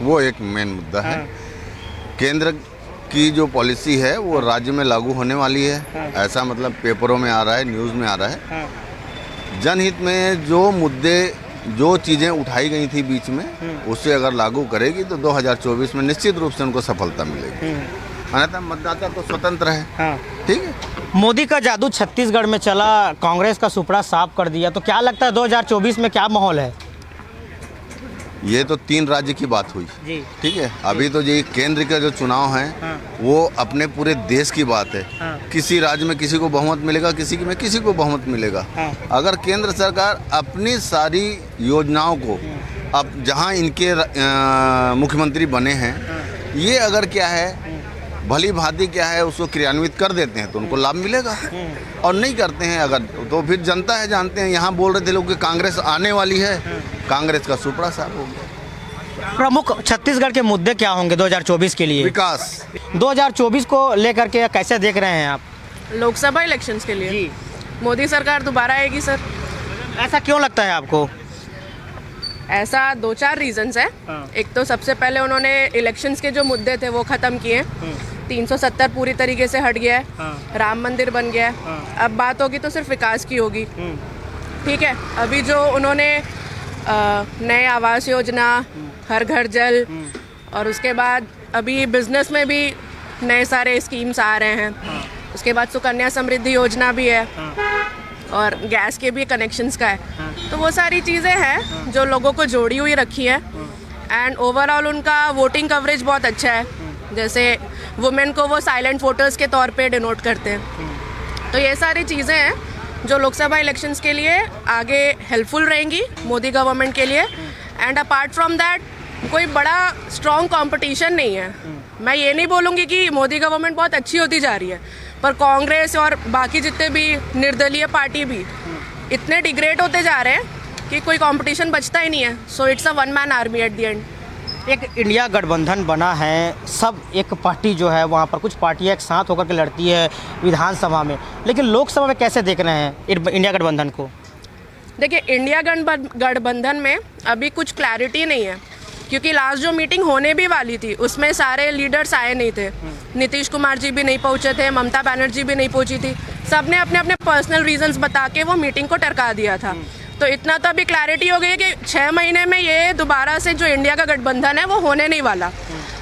वो एक मेन मुद्दा है। केंद्र की जो पॉलिसी है वो राज्य में लागू होने वाली है, ऐसा मतलब पेपरों में आ रहा है, न्यूज़ में आ रहा है। जनहित में जो मुद्दे, जो चीज़ें उठाई गई थी बीच में, उसे अगर लागू करेगी तो 2024 में निश्चित रूप से उनको सफलता मिलेगी। अन्यथा मतदाता तो स्वतंत्र है। ठीक है। मोदी का जादू छत्तीसगढ़ में चला, कांग्रेस का सुपड़ा साफ कर दिया, तो क्या लगता है 2024 में क्या माहौल है? ये तो 3 राज्य की बात हुई जी। ठीक है। अभी तो ये केंद्र का जो चुनाव है वो अपने पूरे देश की बात है। किसी राज्य में किसी को बहुमत मिलेगा, किसी में किसी को बहुमत मिलेगा। अगर केंद्र सरकार अपनी सारी योजनाओं को, अब जहां इनके मुख्यमंत्री बने हैं, ये अगर क्या है भली भांति क्या है उसको क्रियान्वित कर देते हैं तो उनको लाभ मिलेगा। और नहीं करते हैं अगर, तो फिर जनता है जानते हैं। यहाँ बोल रहे थे लोग कि कांग्रेस आने वाली है, कांग्रेस का सुपड़ा साफ हो गया। प्रमुख छत्तीसगढ़ के मुद्दे क्या होंगे 2024 के लिए? विकास। 2024 को लेकर के कैसे देख रहे हैं आप? लोकसभा इलेक्शंस के लिए मोदी सरकार दोबारा आएगी सर। ऐसा क्यों लगता है आपको? ऐसा 2-4 रीजंस है। एक तो सबसे पहले उन्होंने इलेक्शंस के जो मुद्दे थे वो ख़त्म किए। 370 पूरी तरीके से हट गया है, राम मंदिर बन गया है। अब बात होगी तो सिर्फ विकास की होगी। ठीक है। अभी जो उन्होंने नए आवास योजना, हर घर जल, और उसके बाद अभी बिजनेस में भी नए सारे स्कीम्स आ रहे हैं। उसके बाद सुकन्या समृद्धि योजना भी है और गैस के भी कनेक्शंस का है। तो वो सारी चीज़ें हैं जो लोगों को जोड़ी हुई रखी है। एंड ओवरऑल उनका वोटिंग कवरेज बहुत अच्छा है। जैसे वुमेन को वो साइलेंट वोटर्स के तौर पे डिनोट करते हैं। तो ये सारी चीज़ें हैं जो लोकसभा इलेक्शंस के लिए आगे हेल्पफुल रहेंगी मोदी गवर्नमेंट के लिए। एंड अपार्ट फ्रॉम दैट कोई बड़ा स्ट्रॉन्ग कंपटीशन नहीं है। मैं ये नहीं बोलूँगी कि मोदी गवर्नमेंट बहुत अच्छी होती जा रही है, पर कांग्रेस और बाकी जितने भी निर्दलीय पार्टी भी इतने डिग्रेड होते जा रहे हैं कि कोई कंपटीशन बचता ही नहीं है। So it's a one man army at the end. एक इंडिया गठबंधन बना है, सब एक पार्टी जो है वहाँ पर कुछ पार्टियाँ एक साथ होकर के लड़ती है विधानसभा में, लेकिन लोकसभा में कैसे देख रहे हैं इंडिया गठबंधन को? देखिए, इंडिया गठबंधन में अभी कुछ क्लैरिटी नहीं है, क्योंकि लास्ट जो मीटिंग होने भी वाली थी उसमें सारे लीडर्स आए नहीं थे। नीतीश कुमार जी भी नहीं पहुंचे थे, ममता बनर्जी भी नहीं पहुंची थी। सबने अपने अपने पर्सनल रीजंस बता के वो मीटिंग को टरका दिया था। तो इतना तो अभी क्लैरिटी हो गई है कि 6 महीने में ये दोबारा से जो इंडिया का गठबंधन है वो होने नहीं वाला।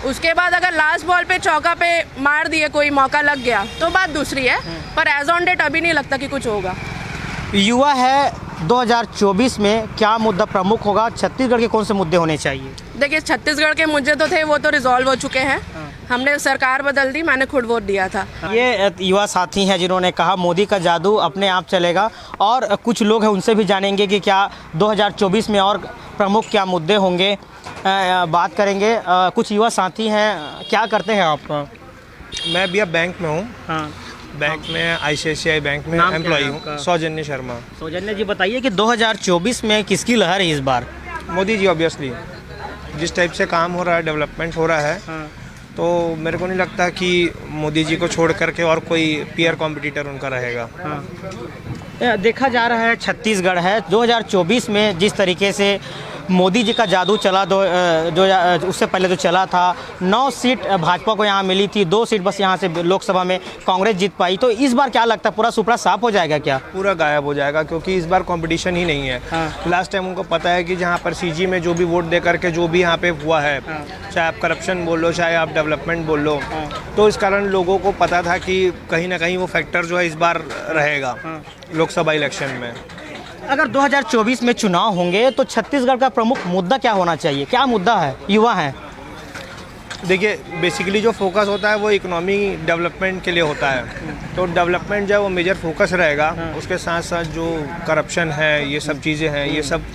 उसके बाद अगर लास्ट बॉल पे चौका पे मार दिए, कोई मौका लग गया तो बात दूसरी है, पर एज ऑन डेट अभी नहीं लगता कि कुछ होगा। युवा है, 2024 में क्या मुद्दा प्रमुख होगा? छत्तीसगढ़ के कौन से मुद्दे होने चाहिए? देखिए, छत्तीसगढ़ के मुद्दे तो थे वो तो रिजॉल्व हो चुके हैं। हमने सरकार बदल दी, मैंने खुद वोट दिया था। ये युवा साथी हैं जिन्होंने कहा मोदी का जादू अपने आप चलेगा, और कुछ लोग हैं उनसे भी जानेंगे कि क्या 2024 में और प्रमुख क्या मुद्दे होंगे, बात करेंगे। कुछ युवा साथी हैं, क्या करते हैं आप? मैं भी अब बैंक में हूँ। बैंक में ICICI बैंक में एम्प्लॉई हूँ। सौजन्य शर्मा। सौजन्य जी, बताइए कि 2024 में किसकी लहर है इस बार? मोदी जी ऑब्वियसली। जिस टाइप से काम हो रहा है, डेवलपमेंट हो रहा है, तो मेरे को नहीं लगता कि मोदी जी को छोड़ करके और कोई पीयर कॉम्पिटिटर उनका रहेगा। देखा जा रहा है छत्तीसगढ़ है 2024 में जिस तरीके से मोदी जी का जादू चला, जो उससे पहले तो चला था, 9 सीट भाजपा को यहाँ मिली थी, 2 सीट बस यहाँ से लोकसभा में कांग्रेस जीत पाई। तो इस बार क्या लगता है पूरा सुपड़ा साफ हो जाएगा क्या? पूरा गायब हो जाएगा, क्योंकि इस बार कंपटीशन ही नहीं है। लास्ट टाइम उनको पता है कि जहाँ पर CG में जो भी वोट दे करके जो भी यहाँ पे हुआ है, चाहे आप करप्शन बोल लो, चाहे आप डेवलपमेंट बोल लो, तो इस कारण लोगों को पता था कि कहीं ना कहीं वो फैक्टर जो है इस बार रहेगा लोकसभा इलेक्शन में। अगर 2024 में चुनाव होंगे तो छत्तीसगढ़ का प्रमुख मुद्दा क्या होना चाहिए? क्या मुद्दा है? युवा हैं। देखिए, बेसिकली जो फोकस होता है वो इकोनॉमी डेवलपमेंट के लिए होता है। तो डेवलपमेंट जो है वो मेजर फोकस रहेगा। उसके साथ साथ जो करप्शन है, ये सब चीज़ें हैं, ये सब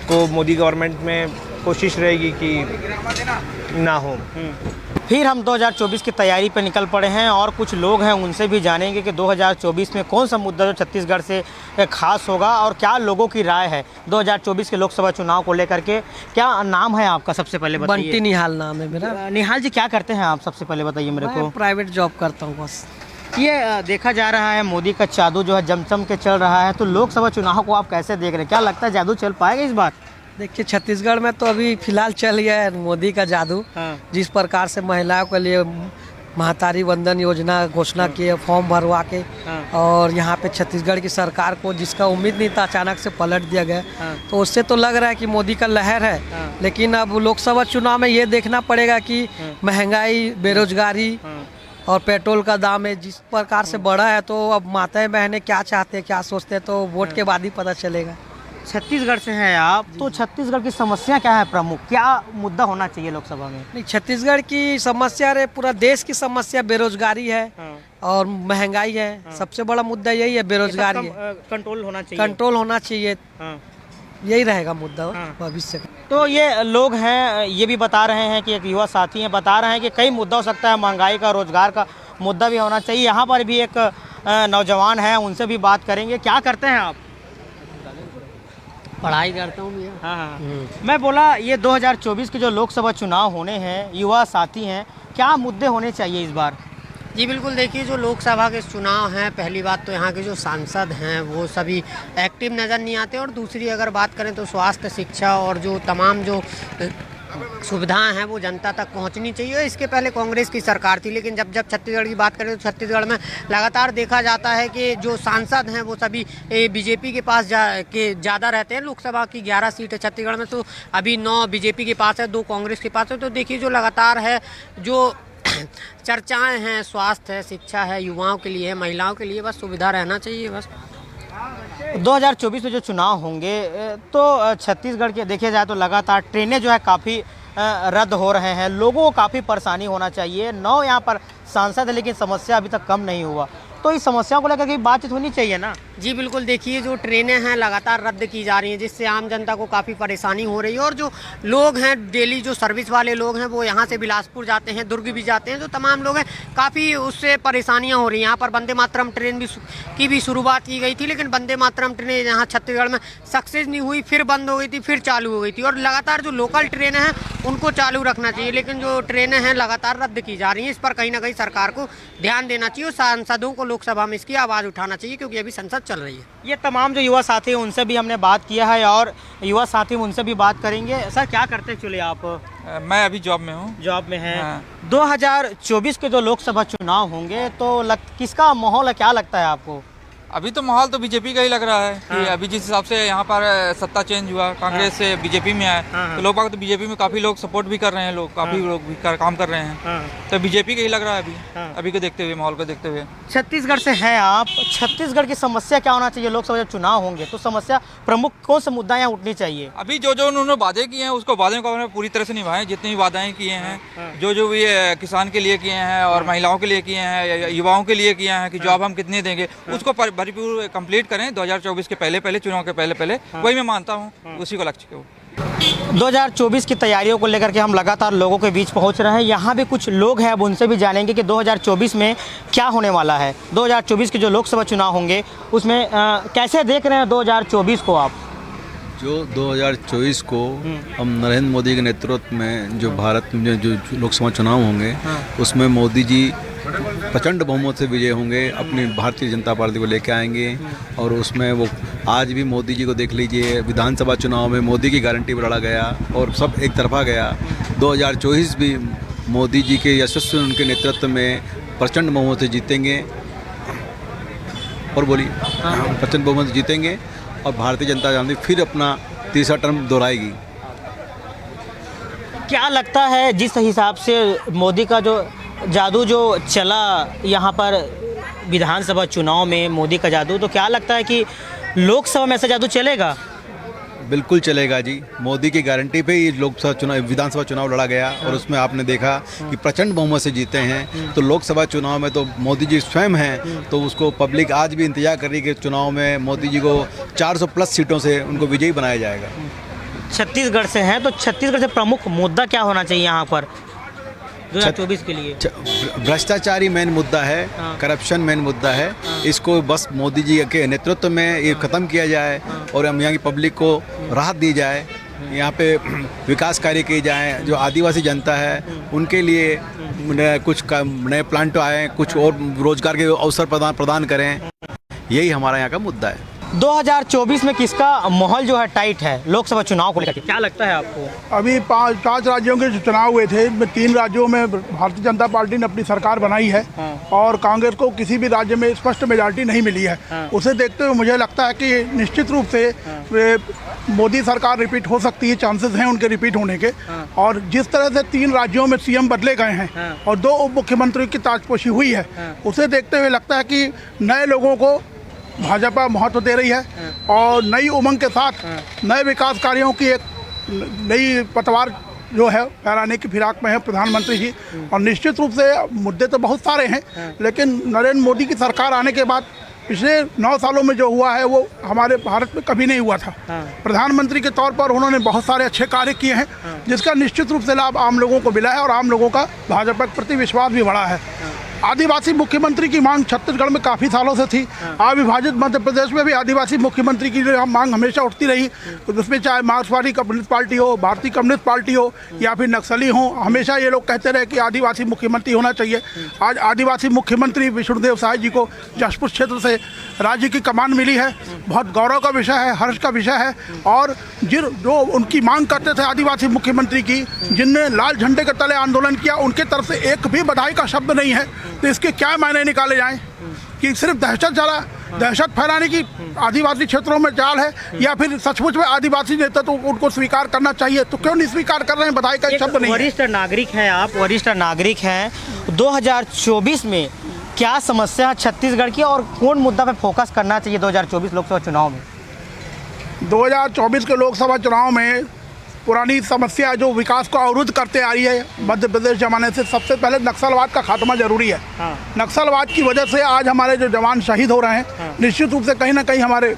को मोदी गवर्नमेंट में कोशिश रहेगी कि ना हो। फिर हम 2024 की तैयारी पर निकल पड़े हैं और कुछ लोग हैं उनसे भी जानेंगे कि 2024 में कौन सा मुद्दा जो छत्तीसगढ़ से खास होगा और क्या लोगों की राय है 2024 के लोकसभा चुनाव को लेकर के। क्या नाम है आपका? सबसे पहले बताइए। बंटी निहाल नाम है मेरा। निहाल जी, क्या करते हैं आप? सबसे पहले बताइए मेरे को। प्राइवेट जॉब करता हूँ बस। ये देखा जा रहा है मोदी का जादू जो है जमजम के चल रहा है, तो लोकसभा चुनाव को आप कैसे देख रहे हैं? क्या लगता है जादू चल पाएगा इस बार? देखिए छत्तीसगढ़ में तो अभी फिलहाल चल गया है मोदी का जादू। जिस प्रकार से महिलाओं के लिए महातारी वंदन योजना घोषणा की है, फॉर्म भरवा के, और यहाँ पे छत्तीसगढ़ की सरकार को जिसका उम्मीद नहीं था अचानक से पलट दिया गया। तो उससे तो लग रहा है कि मोदी का लहर है। लेकिन अब लोकसभा चुनाव में ये देखना पड़ेगा कि महंगाई, बेरोजगारी और पेट्रोल का दाम है जिस प्रकार से बढ़ा है, तो अब माताएं बहनें क्या चाहते हैं, क्या सोचते हैं, तो वोट के बाद ही पता चलेगा। छत्तीसगढ़ से हैं आप, तो छत्तीसगढ़ की समस्या क्या है प्रमुख, क्या मुद्दा होना चाहिए लोकसभा में? नहीं, छत्तीसगढ़ की समस्या रे पूरा देश की समस्या बेरोजगारी है और महंगाई है। सबसे बड़ा मुद्दा यही है, बेरोजगारी है। कंट्रोल होना चाहिए। कंट्रोल होना चाहिए, यही रहेगा मुद्दा भविष्य का। तो ये लोग हैं, ये भी बता रहे हैं कि एक युवा साथी हैं, बता रहे हैं कि कई मुद्दा हो सकता है, महंगाई का, रोजगार का मुद्दा भी होना चाहिए। यहाँ पर भी एक नौजवान है, उनसे भी बात करेंगे। क्या करते हैं आप? पढ़ाई करता हूँ भैया। हाँ। मैं बोला ये 2024 के जो लोकसभा चुनाव होने हैं, युवा साथी हैं, क्या मुद्दे होने चाहिए इस बार? जी बिल्कुल, देखिए जो लोकसभा के चुनाव हैं, पहली बात तो यहाँ के जो सांसद हैं वो सभी एक्टिव नज़र नहीं आते, और दूसरी अगर बात करें तो स्वास्थ्य, शिक्षा और जो तमाम जो सुविधाएं हैं वो जनता तक पहुंचनी चाहिए। इसके पहले कांग्रेस की सरकार थी, लेकिन जब छत्तीसगढ़ की बात करें तो छत्तीसगढ़ में लगातार देखा जाता है कि जो सांसद हैं वो सभी बीजेपी के पास ज़्यादा रहते हैं। लोकसभा की 11 सीट है छत्तीसगढ़ में, तो अभी 9 बीजेपी के पास है, 2 कांग्रेस के पास है। तो देखिए जो लगातार है जो चर्चाएं हैं, स्वास्थ्य है, शिक्षा है, युवाओं के लिए है, महिलाओं के लिए, बस सुविधा रहना चाहिए बस। 2024 में जो चुनाव होंगे तो छत्तीसगढ़ के देखिए जाए तो लगातार ट्रेनें जो है काफ़ी रद्द हो रहे हैं, लोगों को काफ़ी परेशानी होना चाहिए। 9 यहाँ पर सांसद है, लेकिन समस्या अभी तक कम नहीं हुआ, तो इस समस्या को लेकर के बातचीत होनी चाहिए ना। जी बिल्कुल, देखिए जो ट्रेनें हैं लगातार रद्द की जा रही हैं, जिससे आम जनता को काफ़ी परेशानी हो रही है। और जो लोग हैं डेली जो सर्विस वाले लोग हैं वो यहाँ से बिलासपुर जाते हैं, दुर्ग भी जाते हैं, जो तमाम लोग हैं काफ़ी उससे परेशानियाँ हो रही हैं। यहाँ पर वंदे मातरम ट्रेन की भी शुरुआत की गई थी, लेकिन वंदे मातरम ट्रेन यहाँ छत्तीसगढ़ में सक्सेस नहीं हुई, फिर बंद हो गई थी, फिर चालू हो गई थी। और लगातार जो लोकल ट्रेनें हैं उनको चालू रखना चाहिए, लेकिन जो ट्रेनें हैं लगातार रद्द की जा रही हैं। इस पर कहीं ना कहीं सरकार को ध्यान देना चाहिए और सांसदों को लोकसभा में इसकी आवाज़ उठाना चाहिए, क्योंकि अभी संसद चल रही है। ये तमाम जो युवा साथी हैं उनसे भी हमने बात किया है, और युवा साथी उनसे भी बात करेंगे। सर क्या करते चले आप? मैं अभी जॉब में हूँ। जॉब में हैं। हाँ। 2024 के जो लोकसभा चुनाव होंगे तो किसका माहौल है, क्या लगता है आपको? अभी तो माहौल तो बीजेपी का ही लग रहा है कि अभी जिस हिसाब से यहाँ पर सत्ता चेंज हुआ, कांग्रेस से बीजेपी में आया, तो लोग बाग तो बीजेपी में काफी लोग सपोर्ट भी कर रहे हैं, लोग काफी लोग भी काम कर रहे हैं, तो बीजेपी का ही लग रहा है अभी अभी को देखते हुए, माहौल को देखते हुए। छत्तीसगढ़ से हैं आप, छत्तीसगढ़ की समस्या क्या होना चाहिए? लोकसभा जब चुनाव होंगे तो समस्या प्रमुख कौन सा मुद्दा यहाँ उठनी चाहिए? अभी जो उन्होंने वादे किए हैं उसको वादे को पूरी तरह से निभाएं, जितनी भी वादाएं किए हैं, जो भी किसान के लिए किए हैं और महिलाओं के लिए किए हैं, युवाओं के लिए किए हैं कि जॉब हम कितने देंगे, उसको भरपूर कंप्लीट करें 2024 के पहले चुनाव के पहले वही मैं मानता हूँ, उसी को लक्ष्य को। 2024 की तैयारियों को लेकर के हम लगातार लोगों के बीच पहुंच रहे हैं। यहाँ भी कुछ लोग हैं, अब उनसे भी जानेंगे कि 2024 में क्या होने वाला है। 2024 के जो लोकसभा चुनाव होंगे उसमें कैसे देख रहे हैं 2024 को आप? जो 2024 को हम नरेंद्र मोदी के नेतृत्व में जो भारत में जो लोकसभा चुनाव होंगे उसमें मोदी जी प्रचंड बहुमत से विजय होंगे, अपनी भारतीय जनता पार्टी को लेकर आएंगे। और उसमें वो आज भी मोदी जी को देख लीजिए, विधानसभा चुनाव में मोदी की गारंटी पर लड़ा गया और सब एक तरफा गया। 2024 भी मोदी जी के यशस्वी उनके नेतृत्व में प्रचंड बहुमत से जीतेंगे, और बोलिए प्रचंड बहुमत से जीतेंगे और भारतीय जनता पार्टी फिर अपना तीसरा टर्म दोहराएगी। क्या लगता है जिस हिसाब से मोदी का जो जादू जो चला यहाँ पर विधानसभा चुनाव में, मोदी का जादू, तो क्या लगता है कि लोकसभा में ऐसा जादू चलेगा? बिल्कुल चलेगा जी, मोदी की गारंटी पे ही लोकसभा चुनाव, विधानसभा चुनाव लड़ा गया और उसमें आपने देखा कि प्रचंड बहुमत से जीते हैं। तो लोकसभा चुनाव में तो मोदी जी स्वयं हैं, तो उसको पब्लिक आज भी इंतजार कर रही है कि चुनाव में मोदी जी को 400+ सीटों से उनको विजयी बनाया जाएगा। छत्तीसगढ़ से हैं, तो छत्तीसगढ़ से प्रमुख मुद्दा क्या होना चाहिए यहाँ पर 2024 के लिए? भ्रष्टाचार ही मेन मुद्दा है, करप्शन मेन मुद्दा है। इसको बस मोदी जी के नेतृत्व में ये ख़त्म किया जाए और हम यहाँ की पब्लिक को राहत दी जाए, यहाँ पे विकास कार्य किए जाएँ। जो आदिवासी जनता है उनके लिए कुछ नए प्लांट आए, कुछ और रोजगार के अवसर प्रदान करें, यही हमारा यहाँ का मुद्दा है। 2024 में किसका माहौल जो है टाइट है लोकसभा चुनाव को लेकर, क्या लगता है आपको? अभी पांच राज्यों के जो चुनाव हुए थे, इनमें 3 राज्यों में भारतीय जनता पार्टी ने अपनी सरकार बनाई है और कांग्रेस को किसी भी राज्य में स्पष्ट मेजॉरिटी नहीं मिली है। उसे देखते हुए मुझे लगता है कि निश्चित रूप से मोदी सरकार रिपीट हो सकती है, चांसेस हैं उनके रिपीट होने के। और जिस तरह से 3 राज्यों में सीएम बदले गए हैं और 2 उप मुख्यमंत्री की ताजपोशी हुई है, उसे देखते हुए लगता है कि नए लोगों को भाजपा महत्व दे रही है और नई उमंग के साथ नए विकास कार्यों की एक नई पतवार जो है फहराने की फिराक में है प्रधानमंत्री जी। और निश्चित रूप से मुद्दे तो बहुत सारे हैं, लेकिन नरेंद्र मोदी की सरकार आने के बाद पिछले 9 सालों में जो हुआ है वो हमारे भारत में कभी नहीं हुआ था। प्रधानमंत्री के तौर पर उन्होंने बहुत सारे अच्छे कार्य किए हैं, जिसका निश्चित रूप से लाभ आम लोगों को मिला है और आम लोगों का भाजपा के प्रति विश्वास भी बढ़ा है। आदिवासी मुख्यमंत्री की मांग छत्तीसगढ़ में काफ़ी सालों से थी। अविभाजित मध्य प्रदेश में भी आदिवासी मुख्यमंत्री की जो मांग हमेशा उठती रही, तो उसमें चाहे मार्क्सवादी कम्युनिस्ट पार्टी हो, भारतीय कम्युनिस्ट पार्टी हो या फिर नक्सली हो, हमेशा ये लोग कहते रहे कि आदिवासी मुख्यमंत्री होना चाहिए। आज आदिवासी मुख्यमंत्री विष्णुदेव साय जी को जशपुर क्षेत्र से राज्य की कमान मिली है, बहुत गौरव का विषय है, हर्ष का विषय है। और जो उनकी मांग करते थे आदिवासी मुख्यमंत्री की, जिनने लाल झंडे के तले आंदोलन किया, उनके तरफ से एक भी बधाई का शब्द नहीं है। तो इसके क्या मायने निकाले जाएं कि सिर्फ दहशत फैलाने की आदिवासी क्षेत्रों में चाल है, या फिर सचमुच में आदिवासी नेता तो उनको स्वीकार करना चाहिए, तो क्यों नहीं स्वीकार कर रहे हैं? बधाई का एक शब्द नहीं है। वरिष्ठ नागरिक हैं आप, वरिष्ठ नागरिक हैं, 2024 में क्या समस्या है छत्तीसगढ़ की और कौन मुद्दा पे फोकस करना चाहिए 2024 लोकसभा चुनाव में? 2024 के लोकसभा चुनाव में पुरानी समस्या जो विकास को अवरुद्ध करते आ रही है मध्य प्रदेश जमाने से, सबसे पहले नक्सलवाद का खात्मा जरूरी है। नक्सलवाद की वजह से आज हमारे जो जवान शहीद हो रहे हैं, निश्चित रूप से कहीं ना कहीं हमारे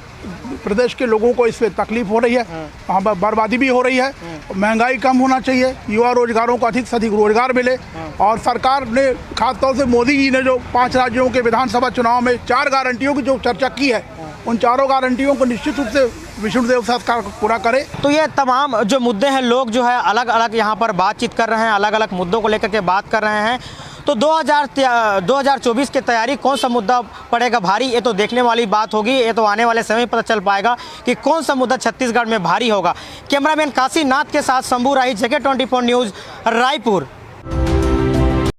प्रदेश के लोगों को इससे तकलीफ हो रही है, वहाँ बर्बादी भी हो रही है। महंगाई कम होना चाहिए, युवा रोजगारों को अधिक से अधिक रोजगार मिले। और सरकार ने खासतौर से मोदी जी ने जो 5 राज्यों के विधानसभा चुनाव में 4 गारंटियों की जो चर्चा की है, उन 4 गारंटियों को निश्चित रूप से विष्णुदेव सरकार पूरा करे। तो ये तमाम जो मुद्दे हैं, लोग जो है अलग अलग यहाँ पर बातचीत कर रहे हैं, अलग अलग मुद्दों को लेकर के बात कर रहे हैं। तो 2024 की तैयारी कौन सा मुद्दा पड़ेगा भारी, ये तो देखने वाली बात होगी। ये तो आने वाले समय में पता चल पाएगा कि कौन सा मुद्दा छत्तीसगढ़ में भारी होगा। कैमरामैन काशीनाथ के साथ शंभू राही, जगह 24 न्यूज़, रायपुर।